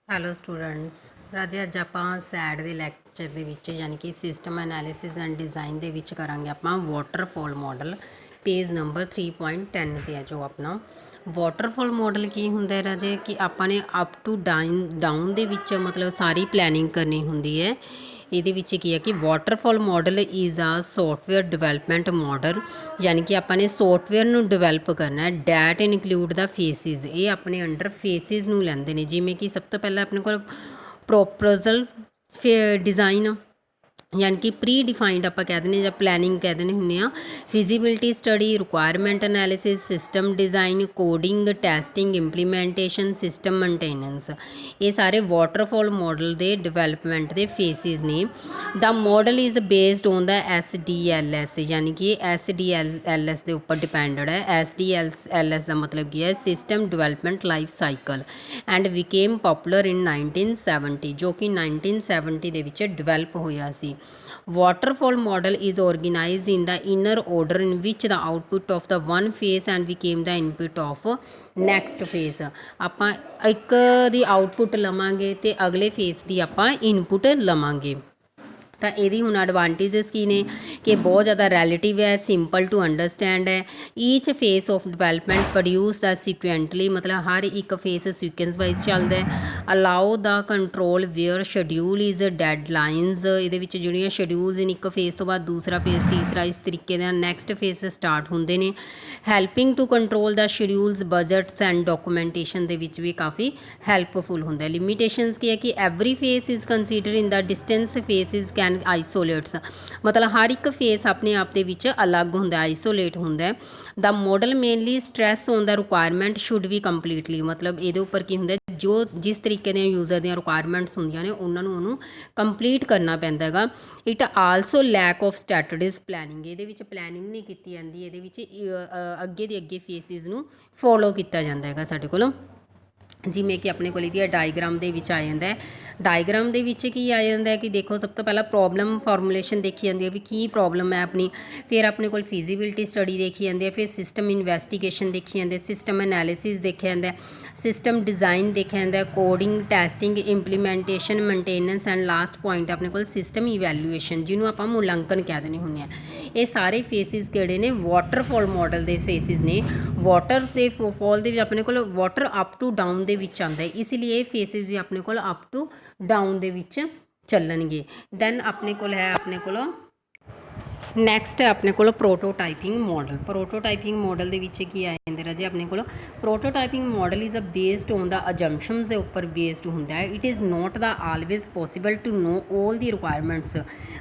Hello students. ਰਾਜੇ ਅੱਜ ਆਪਾਂ ਸੈਡ ਦੇ ਲੈਕਚਰ ਦੇ ਵਿੱਚ ਯਾਨੀ ਕਿ ਸਿਸਟਮ ਐਨਾਲਿਸਿਸ ਐਂਡ ਡਿਜ਼ਾਈਨ ਦੇ ਵਿੱਚ ਕਰਾਂਗੇ ਆਪਾਂ ਵਾਟਰਫਾਲ ਮਾਡਲ। ਪੇਜ ਨੰਬਰ 3.10 ਤੇ ਹੈ ਜੋ ਆਪਣਾ ਵਾਟਰਫਾਲ ਮਾਡਲ ਕੀ ਹੁੰਦਾ ਹੈ ਰਾਜੇ ਕਿ ਆਪਾਂ ਨੇ ਅਪ ਟੂ ਡਾਊਨ ਦੇ ਵਿੱਚ ਮਤਲਬ ਸਾਰੀ ਪਲੈਨਿੰਗ ਕਰਨੀ ਹੁੰਦੀ ਹੈ। ਇਹਦੇ ਵਿੱਚ ਕੀ ਹੈ ਕਿ ਵਾਟਰਫਾਲ ਮਾਡਲ ਇਜ਼ ਆ ਸੌਫਟਵੇਅਰ ਡਿਵੈਲਪਮੈਂਟ ਮਾਡਲ, ਯਾਨੀ ਕਿ ਆਪਾਂ ਨੇ ਸੌਫਟਵੇਅਰ ਨੂੰ ਡਿਵੈਲਪ ਕਰਨਾ ਹੈ। ਡੈਟ ਇਨਕਲੂਡ ਦਾ ਫੇਸਿਸ, ਇਹ ਆਪਣੇ ਅੰਡਰ ਫੇਸਿਸ ਨੂੰ ਲੈਂਦੇ ਨੇ। ਜਿਵੇਂ ਕਿ ਸਭ ਤੋਂ ਪਹਿਲਾਂ ਆਪਣੇ ਕੋਲ ਪ੍ਰੋਪੋਜ਼ਲ ਡਿਜ਼ਾਈਨ ਯਾਨੀ ਕਿ ਪ੍ਰੀ ਡਿਫਾਈਨਡ ਆਪਾਂ ਕਹਿ ਦਿੰਦੇ ਜਾਂ ਪਲੈਨਿੰਗ ਕਹਿ ਦਿੰਦੇ ਹੁੰਦੇ ਹਾਂ। Feasibility study, requirement analysis, system design, coding, testing, implementation, system maintenance, ਇਹ ਸਾਰੇ ਵਾਟਰਫਾਲ ਮਾਡਲ ਦੇ ਡਿਵੈਲਪਮੈਂਟ ਦੇ ਫੇਸਿਸ ਨੇ। The model is based on the SDLS, ਯਾਨੀ ਕਿ SDLS ਦੇ ਉੱਪਰ ਡਿਪੈਂਡਡ ਹੈ। SDLS ਦਾ ਮਤਲਬ ਕੀ ਹੈ? System development life cycle, and became popular in 1970, ਜੋ ਕਿ 1970 ਦੇ ਵਿੱਚ ਡਿਵੈਲਪ ਹੋਇਆ ਸੀ। Waterfall model is organized in the inner order in which the output of the one phase and became the input of next phase। ਆਪਾਂ ਇੱਕ ਦੀ output ਲਵਾਂਗੇ ਤੇ ਅਗਲੇ ਫੇਸ ਦੀ ਆਪਾਂ ਇਨਪੁੱਟ ਲਵਾਂਗੇ। ਤਾਂ ਇਹਦੀ ਹੁਣ ਐਡਵਾਂਟੇਜਸ ਕੀ ਨੇ ਕਿ ਬਹੁਤ ਜ਼ਿਆਦਾ ਰੈਲੇਟਿਵ ਹੈ, ਸਿੰਪਲ ਟੂ ਅੰਡਰਸਟੈਂਡ ਹੈ। Each phase of development produce ਦਾ ਸਿਕੁਐਂਟਲੀ, ਮਤਲਬ ਹਰ ਇੱਕ ਫੇਸ ਸੀਕੁਐਂਸ ਵਾਈਜ਼ ਚੱਲਦਾ ਹੈ। ਅਲਾਓ ਦਾ control where schedule is deadlines, ਇਹਦੇ ਵਿੱਚ ਜਿਹੜੀਆਂ ਸ਼ਡਿਊਲਸ ਨੇ ਇੱਕ ਫੇਸ ਤੋਂ ਬਾਅਦ ਦੂਸਰਾ ਫੇਸ, ਤੀਸਰਾ, ਇਸ ਤਰੀਕੇ ਦੇ ਨਾਲ ਨੈਕਸਟ ਫੇਸ ਸਟਾਰਟ ਹੁੰਦੇ ਨੇ। Helping to control the schedules, budgets and documentation ਦੇ ਵਿੱਚ ਵੀ ਕਾਫੀ ਹੈਲਪਫੁਲ ਹੁੰਦਾ। ਲਿਮੀਟੇਸ਼ਨਸ ਕੀ ਹੈ ਕਿ every phase is consider in the distance phases can isolates, ਮਤਲਬ ਹਰ ਇੱਕ ਫੇਸ ਆਪਣੇ ਆਪ ਦੇ ਵਿੱਚ ਅਲੱਗ ਹੁੰਦਾ, ਆਈਸੋਲੇਟ ਹੁੰਦਾ। The model mainly stress on the requirement should be completely, ਮਤਲਬ ਇਹਦੇ ਉੱਪਰ ਕੀ ਹੁੰਦਾ ਜੋ ਜਿਸ ਤਰੀਕੇ ਦੀਆਂ ਯੂਜ਼ਰ ਦੀਆਂ ਰਿਕੁਆਇਰਮੈਂਟਸ ਹੁੰਦੀਆਂ ਨੇ ਉਹਨਾਂ ਨੂੰ ਉਹਨੂੰ ਕੰਪਲੀਟ ਕਰਨਾ ਪੈਂਦਾ ਹੈਗਾ। It also lack of strategies planning, ਇਹਦੇ ਵਿੱਚ ਪਲੈਨਿੰਗ ਨਹੀਂ ਕੀਤੀ ਜਾਂਦੀ, ਇਹਦੇ ਵਿੱਚ ਅੱਗੇ ਦੇ ਅੱਗੇ ਫੇਸਿਸ ਨੂੰ ਫੋਲੋ ਕੀਤਾ ਜਾਂਦਾ ਹੈਗਾ ਸਾਡੇ ਕੋਲ। ਜਿਵੇਂ ਕਿ ਆਪਣੇ ਕੋਲ ਇਹਦੀ ਡਾਇਗਰਾਮ ਦੇ ਵਿੱਚ ਆ ਜਾਂਦਾ ਹੈ। ਡਾਇਗਰਾਮ ਦੇ ਵਿੱਚ ਕੀ ਆ ਜਾਂਦਾ ਹੈ ਕਿ ਦੇਖੋ ਸਭ ਤੋਂ ਪਹਿਲਾਂ ਪ੍ਰੋਬਲਮ ਫਾਰਮੂਲੇਸ਼ਨ ਦੇਖੀ ਜਾਂਦੀ ਹੈ ਵੀ ਕੀ ਪ੍ਰੋਬਲਮ ਹੈ ਆਪਣੀ, ਫਿਰ ਆਪਣੇ ਕੋਲ ਫਿਜ਼ੀਬਿਲਿਟੀ ਸਟੱਡੀ ਦੇਖੀ ਜਾਂਦੀ ਹੈ, ਫਿਰ ਸਿਸਟਮ ਇਨਵੈਸਟੀਗੇਸ਼ਨ ਦੇਖੀ ਜਾਂਦੀ ਹੈ, ਸਿਸਟਮ ਐਨਾਲਿਸਿਸ ਦੇਖਿਆ ਜਾਂਦਾ, ਸਿਸਟਮ ਡਿਜ਼ਾਈਨ ਦੇਖਿਆ ਜਾਂਦਾ, coding, testing, implementation, maintenance and last point ਆਪਣੇ ਕੋਲ ਸਿਸਟਮ ਇਵੈਲੂਏਸ਼ਨ, ਜਿਹਨੂੰ ਆਪਾਂ ਮੁਲਾਂਕਣ ਕਹਿ ਦਿੰਦੇ ਹੁੰਦੇ ਹਾਂ। ਇਹ ਸਾਰੇ ਫੇਸਿਸ ਕਿਹੜੇ ਨੇ? ਵਾਟਰਫਾਲ ਮਾਡਲ ਦੇ ਫੇਸਿਸ ਨੇ। ਵਾਟਰ ਦੇ ਫਾਲ ਦੇ ਵਿੱਚ ਆਪਣੇ ਕੋਲ ਵਾਟਰ ਅਪ ਟੂ ਡਾਊਨ ਦੇ ਵਿੱਚ ਆਉਂਦਾ ਹੈ, ਇਸ ਲਈ ਇਹ ਫੇਸਿਸ ਵੀ ਆਪਣੇ ਕੋਲ ਅਪ ਟੂ ਡਾਊਨ ਦੇ ਵਿੱਚ ਚੱਲਣਗੇ। ਦੈਨ ਆਪਣੇ ਕੋਲ ਹੈ ਆਪਣੇ ਕੋਲ ਨੈਕਸਟ ਆਪਣੇ ਕੋਲ ਪ੍ਰੋਟੋਟਾਈਪਿੰਗ ਮਾਡਲ। ਪ੍ਰੋਟੋਟਾਈਪਿੰਗ ਮਾਡਲ ਦੇ ਵਿੱਚ ਕੀ ਆ ਜਾਂਦੇ ਰਾਜੇ ਆਪਣੇ ਕੋਲ? Prototyping model is a based on the assumptions ਦੇ ਉੱਪਰ ਬੇਸਡ ਹੁੰਦਾ ਹੈ। It is not the always possible to know all the requirements,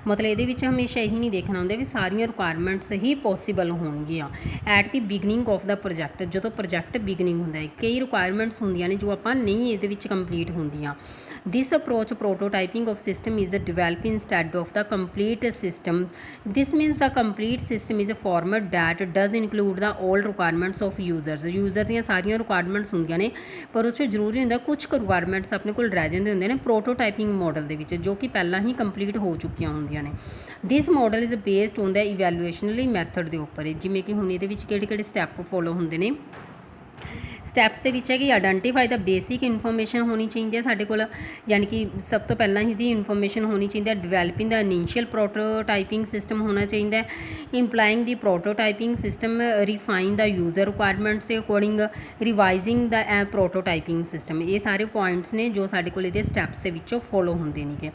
ਮਤਲਬ ਇਹਦੇ ਵਿੱਚ ਹਮੇਸ਼ਾ ਇਹੀ ਨਹੀਂ ਦੇਖਣਾ ਹੁੰਦਾ ਵੀ ਸਾਰੀਆਂ ਰਿਕੁਆਇਰਮੈਂਟਸ ਹੀ ਪੋਸੀਬਲ ਹੋਣਗੀਆਂ। At the beginning of the project, ਜਦੋਂ ਪ੍ਰੋਜੈਕਟ ਬਿਗਨਿੰਗ ਹੁੰਦਾ ਹੈ ਕਈ ਰਿਕੁਆਇਰਮੈਂਟਸ ਹੁੰਦੀਆਂ ਨੇ ਜੋ ਆਪਾਂ ਨਹੀਂ ਇਹਦੇ ਵਿੱਚ ਕੰਪਲੀਟ ਹੁੰਦੀਆਂ। This approach prototyping of system is developed instead of the complete system. This means the complete system is a format that does include the all requirements of users. User ਦੀਆਂ ਸਾਰੀਆਂ ਰਿਕੁਆਇਰਮੈਂਟਸ ਹੁੰਦੀਆਂ ਨੇ ਪਰ ਉਹ 'ਚ ਜ਼ਰੂਰੀ ਹੁੰਦਾ ਕੁਝ ਰਿਕੁਆਇਰਮੈਂਟਸ ਆਪਣੇ ਕੋਲ ਰਹਿ ਜਾਂਦੇ ਹੁੰਦੇ ਨੇ ਪ੍ਰੋਟੋਟਾਈਪਿੰਗ ਮਾਡਲ ਦੇ ਵਿੱਚ, ਜੋ ਕਿ ਪਹਿਲਾਂ ਹੀ ਕੰਪਲੀਟ ਹੋ ਚੁੱਕੀਆਂ ਹੁੰਦੀਆਂ ਨੇ। This model is based on the evolutionary method ਦੇ ਉੱਪਰ, ਜਿਵੇਂ ਕਿ ਹੁਣ ਇਹਦੇ ਵਿੱਚ ਕਿਹੜੇ ਕਿਹੜੇ ਸਟੈਪ ਫੋਲੋ ਹੁੰਦੇ ਨੇ। ਸਟੈਪਸ ਦੇ ਵਿੱਚ ਹੈ ਕਿ ਆਇਡੈਂਟੀਫਾਈ ਦਾ ਬੇਸਿਕ ਇਨਫੋਰਮੇਸ਼ਨ ਹੋਣੀ ਚਾਹੀਦੀ ਹੈ ਸਾਡੇ ਕੋਲ, ਯਾਨੀ ਕਿ ਸਭ ਤੋਂ ਪਹਿਲਾਂ ਇਹਦੀ ਇਨਫੋਰਮੇਸ਼ਨ ਹੋਣੀ ਚਾਹੀਦੀ ਹੈ। ਡਿਵੈਲਪਿੰਗ ਦਾ ਇਨੀਸ਼ੀਅਲ ਪ੍ਰੋਟੋਟਾਈਪਿੰਗ ਸਿਸਟਮ ਹੋਣਾ ਚਾਹੀਦਾ ਹੈ। ਇੰਪਲਾਈਂਗ ਦੀ ਪ੍ਰੋਟੋਟਾਈਪਿੰਗ ਸਿਸਟਮ, ਰਿਫਾਈਨ ਦਾ ਯੂਜ਼ਰ ਰਿਕੁਆਇਰਮੈਂਟਸ ਦੇ ਅਕੋਰਡਿੰਗ, ਰਿਵਾਈਜ਼ਿੰਗ ਦਾ ਪ੍ਰੋਟੋਟਾਈਪਿੰਗ ਸਿਸਟਮ, ਇਹ ਸਾਰੇ ਪੁਆਇੰਟਸ ਨੇ ਜੋ ਸਾਡੇ ਕੋਲ ਇਹਦੇ ਸਟੈਪਸ ਦੇ ਵਿੱਚੋਂ ਫੋਲੋ ਹੁੰਦੇ ਨੇਗੇ।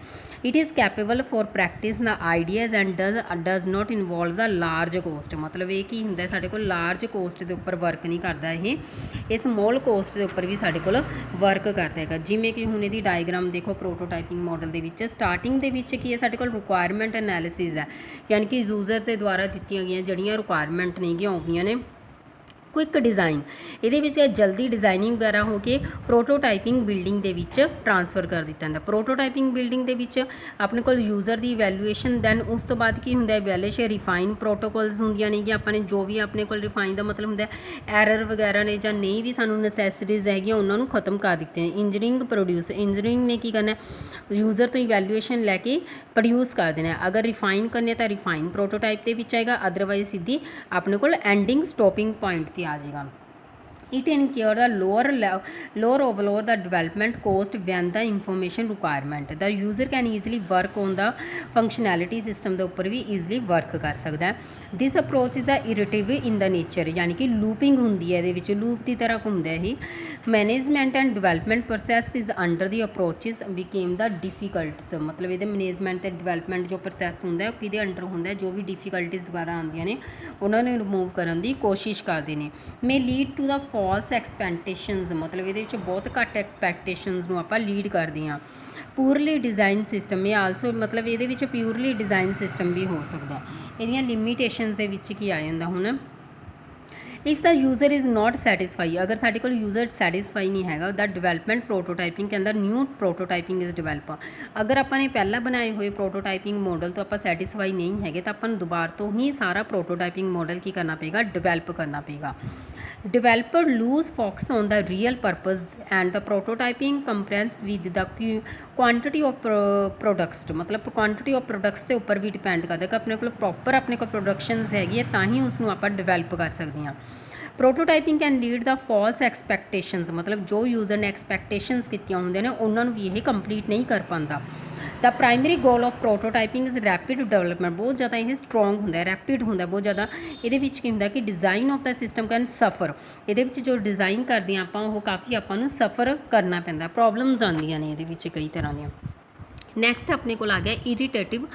It is capable for practice the ideas and does note involve the large cost, ਮਤਲਬ ਇਹ ਕੀ ਹੁੰਦਾ ਸਾਡੇ ਕੋਲ ਲਾਰਜ ਕੋਸਟ ਦੇ ਉੱਪਰ ਵਰਕ ਨਹੀਂ ਕਰਦਾ, ਇਹ ਸਮੋਲ ਕੋਸਟ ਦੇ ਉੱਪਰ ਵੀ ਸਾਡੇ ਕੋਲ ਵਰਕ ਕਰਦਾ ਹੈਗਾ। ਜਿਵੇਂ ਕਿ ਹੁਣ ਇਹਦੀ ਡਾਇਗਰਾਮ ਦੇਖੋ ਪ੍ਰੋਟੋਟਾਈਪਿੰਗ ਮਾਡਲ ਦੇ ਵਿੱਚ ਸਟਾਰਟਿੰਗ ਦੇ ਵਿੱਚ ਕੀ ਹੈ ਸਾਡੇ ਕੋਲ ਰਿਕੁਆਇਰਮੈਂਟ ਐਨਾਲਿਸਿਸ ਹੈ, ਯਾਨੀ ਕਿ ਯੂਜ਼ਰ ਦੇ ਦੁਆਰਾ ਦਿੱਤੀਆਂ ਗਈਆਂ ਜਿਹੜੀਆਂ ਰਿਕੁਆਇਰਮੈਂਟ ਨੇਗੀਆਂ ਆਉਂਦੀਆਂ ਨੇ। ਕੁਇੱਕ ਡਿਜ਼ਾਈਨ, ਇਹਦੇ ਵਿੱਚ ਜਲਦੀ ਡਿਜ਼ਾਈਨਿੰਗ ਵਗੈਰਾ ਹੋ ਕੇ ਪ੍ਰੋਟੋਟਾਈਪਿੰਗ ਬਿਲਡਿੰਗ ਦੇ ਵਿੱਚ ਟ੍ਰਾਂਸਫਰ ਕਰ ਦਿੱਤਾ ਜਾਂਦਾ। ਪ੍ਰੋਟੋਟਾਈਪਿੰਗ ਬਿਲਡਿੰਗ ਦੇ ਵਿੱਚ ਆਪਣੇ ਕੋਲ ਯੂਜ਼ਰ ਦੀ ਇਵੈਲੂਏਸ਼ਨ, ਦੈਨ ਉਸ ਤੋਂ ਬਾਅਦ ਕੀ ਹੁੰਦਾ ਇਵੈਲੂਏਸ਼ਨ, ਰਿਫਾਈਨ ਪ੍ਰੋਟੋਕੋਲਸ ਹੁੰਦੀਆਂ ਨੇ ਕਿ ਆਪਾਂ ਨੇ ਜੋ ਵੀ ਆਪਣੇ ਕੋਲ ਰਿਫਾਈਨ ਦਾ ਮਤਲਬ ਹੁੰਦਾ ਐਰਰ ਵਗੈਰਾ ਨੇ ਜਾਂ ਨਹੀਂ ਵੀ ਸਾਨੂੰ ਨੈਸੈਸਿਟੀਜ਼ ਹੈਗੀਆਂ ਉਹਨਾਂ ਨੂੰ ਖਤਮ ਕਰ ਦਿੱਤੇ ਨੇ। ਇੰਜੀਨੀਅਰਿੰਗ ਪ੍ਰੋਡਿਊਸ, ਇੰਜੀਨੀਅਰਿੰਗ ਨੇ ਕੀ ਕਰਨਾ ਯੂਜ਼ਰ ਤੋਂ ਇਵੈਲੂਏਸ਼ਨ ਲੈ ਕੇ ਪ੍ਰੋਡਿਊਸ ਕਰ ਦੇਣਾ। ਅਗਰ ਰਿਫਾਈਨ ਕਰਨੇ ਤਾਂ ਰਿਫਾਈਨ ਪ੍ਰੋਟੋਟਾਈਪ ਦੇ ਵਿੱਚ ਆਏਗਾ, ਅਦਰਵਾਈਜ਼ ਸਿੱਧੀ ਆਪਣੇ ਕੋਲ ਐਂਡਿੰਗ ਸਟੋਪਿੰਗ ਪੁਆਇੰਟ 'ਤੇ ਆ ਜਾਏਗਾ। it incur the lower overall the development cost when the information requirement the user can easily work on the functionality system ਦੇ ਉੱਪਰ ਵੀ easily work ਕਰ ਸਕਦਾ ਹੈ। this approach is a iterative in the nature ਯਾਨੀ ਕਿ looping ਹੁੰਦੀ ਹੈ, ਇਹਦੇ ਵਿੱਚ loop ਦੀ ਤਰ੍ਹਾਂ ਘੁੰਮਦਾ ਹੀ। management and development process is under the approaches became the difficult ਮਤਲਬ ਇਹਦੇ management ਤੇ development ਜੋ process ਹੁੰਦਾ ਹੈ ਉਹ ਕਿਹਦੇ ਅੰਡਰ ਹੁੰਦਾ ਹੈ, ਜੋ ਵੀ difficulties ਵਗੈਰਾ ਆਉਂਦੀਆਂ ਨੇ ਉਹਨਾਂ ਨੂੰ ਰਿਮੂਵ ਕਰਨ ਦੀ ਕੋਸ਼ਿਸ਼ ਕਰਦੇ ਨੇ। may lead to the false expectations ਮਤਲਬ ਇਹਦੇ ਵਿੱਚ ਬਹੁਤ ਘੱਟ ਐਕਸਪੈਕਟੇਸ਼ਨਸ ਨੂੰ ਆਪਾਂ ਲੀਡ ਕਰਦੇ ਹਾਂ। ਪੂਰਲੀ ਡਿਜ਼ਾਈਨ ਸਿਸਟਮ ਇਹ ਆਲਸੋ ਮਤਲਬ ਇਹਦੇ ਵਿੱਚ ਪਿਓਰਲੀ ਡਿਜ਼ਾਈਨ ਸਿਸਟਮ ਵੀ ਹੋ ਸਕਦਾ। ਇਹਦੀਆਂ ਲਿਮੀਟੇਸ਼ਨਸ ਦੇ ਵਿੱਚ ਕੀ ਆ ਜਾਂਦਾ ਹੁਣ, if the user is not satisfy ਅਗਰ ਸਾਡੇ ਕੋਲ ਯੂਜ਼ਰ ਸੈਟਿਸਫਾਈ ਨਹੀਂ ਹੈਗਾ ਦਾ ਡਿਵੈਲਪਮੈਂਟ ਪ੍ਰੋਟੋਟਾਈਪਿੰਗ ਕਹਿੰਦਾ ਨਿਊ ਪ੍ਰੋਟੋਟਾਈਪਿੰਗ ਇਜ਼ ਡਿਵੈਲਪ। ਅਗਰ ਆਪਾਂ ਨੇ ਪਹਿਲਾਂ ਬਣਾਏ ਹੋਏ ਪ੍ਰੋਟੋਟਾਈਪਿੰਗ ਮਾਡਲ ਤੋਂ ਆਪਾਂ ਸੈਟਿਸਫਾਈ ਨਹੀਂ ਹੈਗੇ ਤਾਂ ਆਪਾਂ ਨੂੰ ਦੁਬਾਰਾ ਤੋਂ ਹੀ ਸਾਰਾ ਪ੍ਰੋਟੋਟਾਈਪਿੰਗ ਮਾਡਲ ਕੀ ਕਰਨਾ ਪਏਗਾ, ਡਿਵੈਲਪ ਕਰਨਾ ਪਏਗਾ। developer lose focus on the real purpose and the prototyping compliance with the quantity of products मतलब quantity of products ਦੇ ਉੱਪਰ ਵੀ ਡਿਪੈਂਡ ਕਰਦਾ ਕਿ ਆਪਣੇ ਕੋਲ ਪ੍ਰੋਪਰ ਆਪਣੇ ਕੋਲ ਪ੍ਰੋਡਕਸ਼ਨਸ ਹੈਗੀ ਹੈ ਤਾਂ ਹੀ ਉਸ ਨੂੰ ਆਪਾਂ ਡਿਵੈਲਪ ਕਰ ਸਕਦੇ ਹਾਂ। Prototyping can lead the false expectations ਮਤਲਬ ਜੋ ਯੂਜ਼ਰ ਨੇ ਐਕਸਪੈਕਟੇਸ਼ਨਸ ਕੀਤੀਆਂ ਹੁੰਦੀਆਂ ਨੇ ਉਹਨਾਂ ਨੂੰ ਵੀ ਇਹ ਕੰਪਲੀਟ ਨਹੀਂ ਕਰ ਪਾਉਂਦਾ। The primary goal of prototyping is rapid development ਬਹੁਤ ਜ਼ਿਆਦਾ ਇਹ ਸਟਰੋਂਗ ਹੁੰਦਾ, ਰੈਪਿਡ ਹੁੰਦਾ ਬਹੁਤ ਜ਼ਿਆਦਾ। ਇਹਦੇ ਵਿੱਚ ਕੀ ਹੁੰਦਾ ਕਿ design of the system can ਸਫਰ ਇਹਦੇ ਵਿੱਚ ਜੋ ਡਿਜ਼ਾਈਨ ਕਰਦੇ ਹਾਂ ਆਪਾਂ ਉਹ ਕਾਫੀ ਆਪਾਂ ਨੂੰ ਸਫਰ ਕਰਨਾ ਪੈਂਦਾ, ਪ੍ਰੋਬਲਮਸ ਆਉਂਦੀਆਂ ਨੇ ਇਹਦੇ ਵਿੱਚ ਕਈ ਤਰ੍ਹਾਂ ਦੀਆਂ। ਨੈਕਸਟ ਆਪਣੇ ਕੋਲ ਆ ਗਿਆ ਇਰੀਟੇਟਿਵ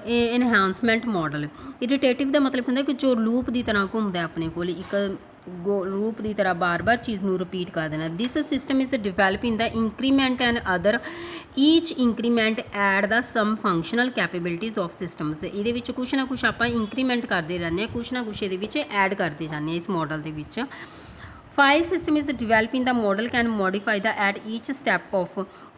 ਇਨਹਾਂਸਮੈਂਟ ਮਾਡਲ। ਇਰੀਟੇਟਿਵ ਦਾ ਮਤਲਬ ਹੁੰਦਾ ਕਿ ਜੋ ਲੂਪ ਦੀ ਤਰ੍ਹਾਂ ਘੁੰਮਦਾ ਆਪਣੇ ਕੋਲ ਇੱਕ ਲੂਪ ਦੀ ਤਰ੍ਹਾਂ ਬਾਰ-ਬਾਰ ਚੀਜ਼ ਨੂੰ ਰਿਪੀਟ ਕਰ ਦੇਣਾ। This system is develop in the increment and other each increment add the some functional capabilities of systems. ਇਹਦੇ ਵਿੱਚ ਕੁਛ ਨਾ ਕੁਛ ਆਪਾਂ ਇੰਕਰੀਮੈਂਟ ਕਰਦੇ ਰਹਿੰਦੇ ਹਾਂ, ਕੁਛ ਨਾ ਕੁਛ ਇਹਦੇ ਵਿੱਚ ਐਡ ਕਰਦੇ ਜਾਂਦੇ ਹਾਂ ਇਸ ਮਾਡਲ ਦੇ ਵਿੱਚ। file system is developed in the model can modify the at each step of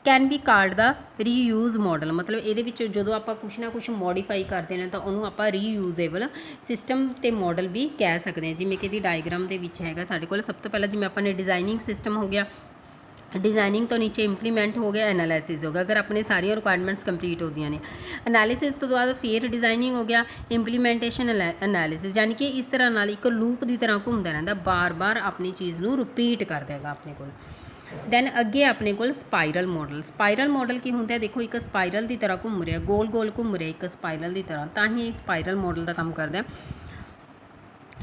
can be called the reuse model ਮਤਲਬ ਇਹਦੇ ਵਿੱਚ ਜਦੋਂ ਆਪਾਂ ਕੁਛ ਨਾ ਕੁਛ ਮੋਡੀਫਾਈ ਕਰਦੇ ਨੇ ਤਾਂ ਉਹਨੂੰ ਆਪਾਂ ਰੀਯੂਜ਼ੇਬਲ ਸਿਸਟਮ ਤੇ ਮਾਡਲ ਵੀ ਕਹਿ ਸਕਦੇ ਹਾਂ। ਜਿਵੇਂ ਕਿ ਇਹਦੀ ਡਾਇਗਰਾਮ ਦੇ ਵਿੱਚ ਹੈਗਾ ਸਾਡੇ ਕੋਲ ਸਭ ਤੋਂ ਪਹਿਲਾਂ ਜਿਵੇਂ ਆਪਾਂ ਨੇ ਡਿਜ਼ਾਈਨਿੰਗ ਸਿਸਟਮ ਹੋ ਗਿਆ, डिज़ाइनिंग तो नीचे इंप्लीमेंट हो गया, एनालिसिस हो गया अगर अपने सारिया रिक्वायरमेंट्स कंप्लीट होती ने। एनालिसिस तो बाद फिर डिज़ाइनिंग हो गया, इंप्लीमेंटेशन एनालिसिस यानी कि इस तरह नाल एक लूप की तरह घूमता रहता, बार बार अपनी चीज़ को रिपीट कर देगा अपने को। दैन अगे अपने को स्पाइरल मॉडल। स्पाइरल मॉडल की होंगे देखो एक स्पाइरल की तरह घूम रहा, गोल गोल घूम रहा एक स्पाइरल की तरह, तो ही स्पाइरल मॉडल का काम करता है।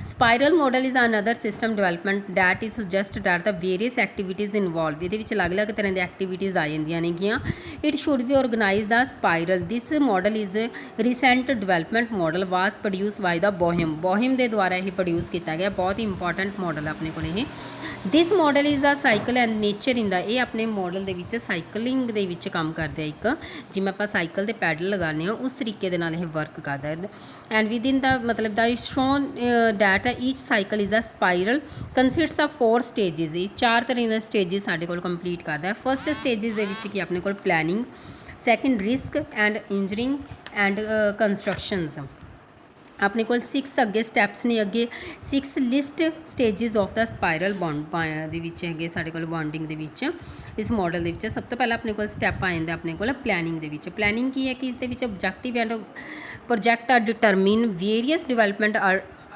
Spiral model is another system development that is suggest that the various activities involve. ये अलग अलग तरह की एक्टिविटीज़ आ जांदियां नेगियां। It should be organize the spiral. This model is recent development model was produce by the Boehm. Boehm के द्वारा यह प्रोड्यूस किया गया, बहुत ही इंपॉर्टेंट मॉडल है अपने को। This model is a cycle and nature in the, ये अपने मॉडल के साइकलिंग के काम करते हैं, एक जिमें आप साइकिल के पैडल लगाने उस तरीके वर्क करता है। एंड विद इन द मतलब the shown that each cycle is a spiral consists of 4 stages. चार तरह के स्टेजिज साढ़े को कंप्लीट करता है। फर्स्ट स्टेजिज की अपने को planning, second risk and engineering and constructions. अपने को 6 अगे स्टैप्स ने, अगे 6 list stages of the spiral बॉन्ड है साढ़े को बॉन्डिंग के इस मॉडल के। सब तो पहला अपने को स्टैप आ जाता अपने को प्लैनिंग के। प्लैनिंग की है कि इस objective and project are determine various development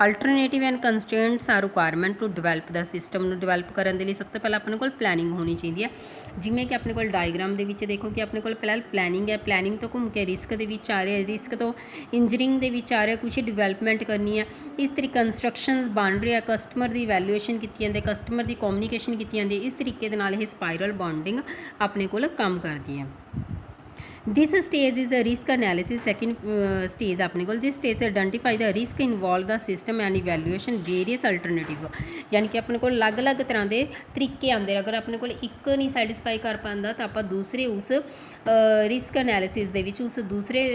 alternative and constraints are requirement to develop the system develop करने के लिए सब तो पहले अपने को प्लैनिंग होनी चाहिए है। जिमें कि अपने को डायग्राम के देखो कि अपने को पहले प्लैनिंग है, प्लैनिंग तो घूम के रिस्क के आ रहा है, रिस्क तो इंजरिंग के आ रहा है, कुछ डिवेलपमेंट करनी है, इस तरीके कंस्ट्रक्शनस बन रहे हैं, कस्टमर की वैल्यूएशन की जाती है, कस्टमर की कम्यूनीकेशन की जाती है। इस तरीके ये स्पाइरल बॉन्डिंग अपने को काम करती है। This stage is a risk analysis. Second stage अपने को this stage identify the risk involve the system and evaluation various alternative. यानी कि अपने को अलग अलग तरह के तरीके आते, अगर अपने को एक नहीं सैटिस्फाई कर पाता तो आप दूसरे उस रिस्क एनालिसिस उस दूसरे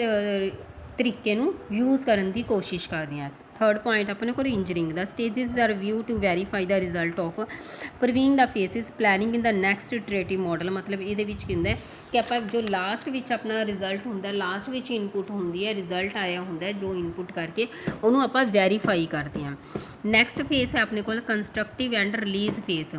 तरीके यूज़ करने की कोशिश करते हैं। थर्ड पॉइंट अपने को engineering the stages are view to verify the result of परवीन the phases planning in the next iterative model. मतलब ये होंगे कि आप जो लास्ट में अपना रिजल्ट होंगे, लास्ट में इनपुट होंगी है, रिजल्ट आया होंगे जो इनपुट करके उन्होंने आप वेरीफाई करते हैं। नैक्सट फेस है अपने को constructive and release phase.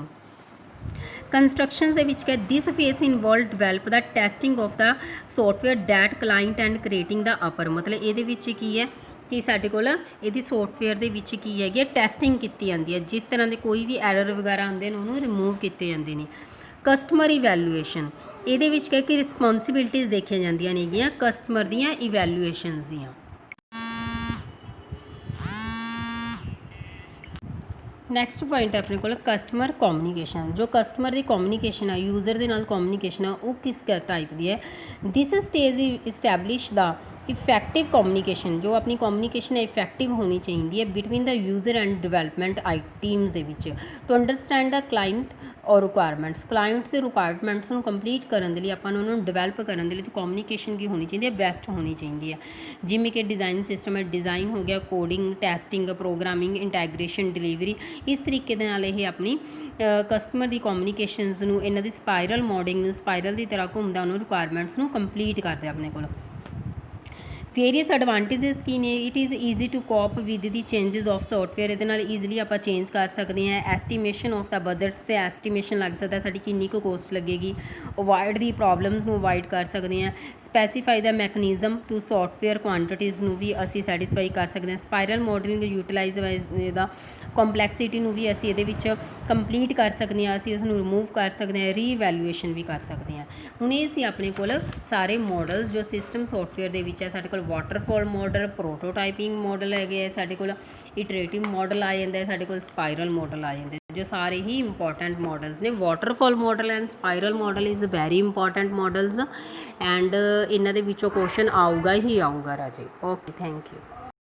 Construction के this phase involve develop the testing of the software that client and creating the upper. मतलब ये की है ਕਿ ਸਾਡੇ ਕੋਲ ਇਹਦੀ ਸੌਫਟਵੇਅਰ ਦੇ ਵਿੱਚ ਕੀ ਹੈਗੀ ਟੈਸਟਿੰਗ ਕੀਤੀ ਜਾਂਦੀ ਹੈ, ਜਿਸ ਤਰ੍ਹਾਂ ਦੇ ਕੋਈ ਵੀ ਐਰਰ ਵਗੈਰਾ ਆਉਂਦੇ ਨੇ ਉਹਨੂੰ ਰਿਮੂਵ ਕੀਤੇ ਜਾਂਦੇ ਨੇ। ਕਸਟਮਰ ਇਵੈਲੂਏਸ਼ਨ, ਇਹਦੇ ਵਿੱਚ ਕਿ ਰਿਸਪੌਂਸਿਬਿਲਟੀਜ਼ ਦੇਖੀਆਂ ਜਾਂਦੀਆਂ ਨੇਗੀਆਂ ਕਸਟਮਰ ਦੀਆਂ ਇਵੈਲੂਏਸ਼ਨਸ ਦੀਆਂ। ਨੈਕਸਟ ਪੁਆਇੰਟ ਹੈ ਆਪਣੇ ਕੋਲ ਕਸਟਮਰ ਕਮਿਊਨੀਕੇਸ਼ਨ। ਜੋ ਕਸਟਮਰ ਦੀ ਕਮਿਊਨੀਕੇਸ਼ਨ ਆ, ਯੂਜ਼ਰ ਦੇ ਨਾਲ ਕਮਿਊਨੀਕੇਸ਼ਨ ਆ, ਉਹ ਕਿਸ ਟਾਈਪ ਦੀ ਹੈ। This stage establish the effective communication, ਜੋ ਆਪਣੀ ਕਮਿਊਨੀਕੇਸ਼ਨ ਹੈ ਇਫੈਕਟਿਵ ਹੋਣੀ ਚਾਹੀਦੀ ਹੈ between the user and development teams ਦੇ ਵਿੱਚ, ਟੂ ਅੰਡਰਸਟੈਂਡ ਦਾ ਕਲਾਇੰਟ ਔਰ ਰਿਕੁਆਇਰਮੈਂਟਸ। ਕਲਾਇੰਟਸ ਦੇ ਰਿਕੁਆਇਰਮੈਂਟਸ ਨੂੰ ਕੰਪਲੀਟ ਕਰਨ ਦੇ ਲਈ, ਆਪਾਂ ਨੂੰ ਉਹਨਾਂ ਨੂੰ ਡਿਵੈਲਪ ਕਰਨ ਦੇ ਲਈ ਕਮਿਊਨੀਕੇਸ਼ਨ ਕੀ ਹੋਣੀ ਚਾਹੀਦੀ ਹੈ, ਬੈਸਟ ਹੋਣੀ ਚਾਹੀਦੀ ਹੈ। ਜਿਵੇਂ ਕਿ ਡਿਜ਼ਾਈਨ ਸਿਸਟਮ ਹੈ, ਡਿਜ਼ਾਈਨ ਹੋ ਗਿਆ, coding, testing, programming, integration, delivery. ਇਸ ਤਰੀਕੇ ਦੇ ਨਾਲ ਇਹ ਆਪਣੀ ਕਸਟਮਰ ਦੀ ਕਮਿਊਨੀਕੇਸ਼ਨਸ ਨੂੰ, ਇਹਨਾਂ ਦੀ ਸਪਾਇਰਲ ਮੋਡਿੰਗ ਨੂੰ, ਸਪਾਇਰਲ ਦੀ ਤਰ੍ਹਾਂ ਘੁੰਮਦਾ ਉਹਨੂੰ ਰਿਕੁਆਇਰਮੈਂਟਸ ਨੂੰ ਕੰਪਲੀਟ ਕਰਦੇ ਆਪਣੇ ਕੋਲ। ਵੇਰੀਅਸ ਐਡਵਾਂਟੇਜਸ ਕੀ ਨੇ, it is easy to cope with the changes of software. ਇਹਦੇ ਨਾਲ ਈਜ਼ੀਲੀ ਆਪਾਂ ਚੇਂਜ ਕਰ ਸਕਦੇ ਹਾਂ। ਐਸਟੀਮੇਸ਼ਨ ਆਫ ਦਾ ਬਜਟਸ, ਤੇ ਐਸਟੀਮੇਸ਼ਨ ਲੱਗ ਸਕਦਾ ਸਾਡੀ ਕਿੰਨੀ ਕੁ ਕੋਸਟ ਲੱਗੇਗੀ। ਅਵੋਇਡ ਦੀ ਪ੍ਰੋਬਲਮਸ ਨੂੰ ਅਵੋਇਡ ਕਰ ਸਕਦੇ ਹਾਂ। Specify the mechanism to software quantities ਨੂੰ ਵੀ ਅਸੀਂ ਸੈਟਿਸਫਾਈ ਕਰ ਸਕਦੇ ਹਾਂ। Spiral modeling utilize the complexity ਨੂੰ ਵੀ ਅਸੀਂ ਇਹਦੇ ਵਿੱਚ ਕੰਪਲੀਟ ਕਰ ਸਕਦੇ ਹਾਂ, ਅਸੀਂ ਉਸ ਨੂੰ ਰਿਮੂਵ ਕਰ ਸਕਦੇ ਹਾਂ, ਰੀਵੈਲੂਏਸ਼ਨ ਵੀ ਕਰ ਸਕਦੇ ਹਾਂ। ਹੁਣ ਇਹ ਸੀ ਆਪਣੇ ਕੋਲ ਸਾਰੇ ਮੋਡਲਸ ਜੋ ਸਿਸਟਮ ਸੌਫਟਵੇਅਰ ਦੇ ਵਿੱਚ ਹੈ। ਸਾਡੇ ਕੋਲ ਵਾਟਰਫਾਲ ਮਾਡਲ, ਪ੍ਰੋਟੋਟਾਈਪਿੰਗ ਮਾਡਲ ਹੈਗੇ ਹੈ, ਸਾਡੇ ਕੋਲ ਇਟਰੇਟਿਵ ਮਾਡਲ ਆ ਜਾਂਦਾ ਹੈ, ਸਾਡੇ ਕੋਲ ਸਪਾਇਰਲ ਮਾਡਲ ਆ ਜਾਂਦੇ, ਜੋ ਸਾਰੇ ਹੀ ਇੰਪੋਰਟੈਂਟ ਮਾਡਲਸ ਨੇ। Waterfall model and spiral model is very important models, and ਇਹਨਾਂ ਦੇ ਵਿੱਚੋਂ ਕੁਐਸਚਨ ਆਊਗਾ ਹੀ ਆਊਗਾ ਰਾਜੇ। Okay, thank you.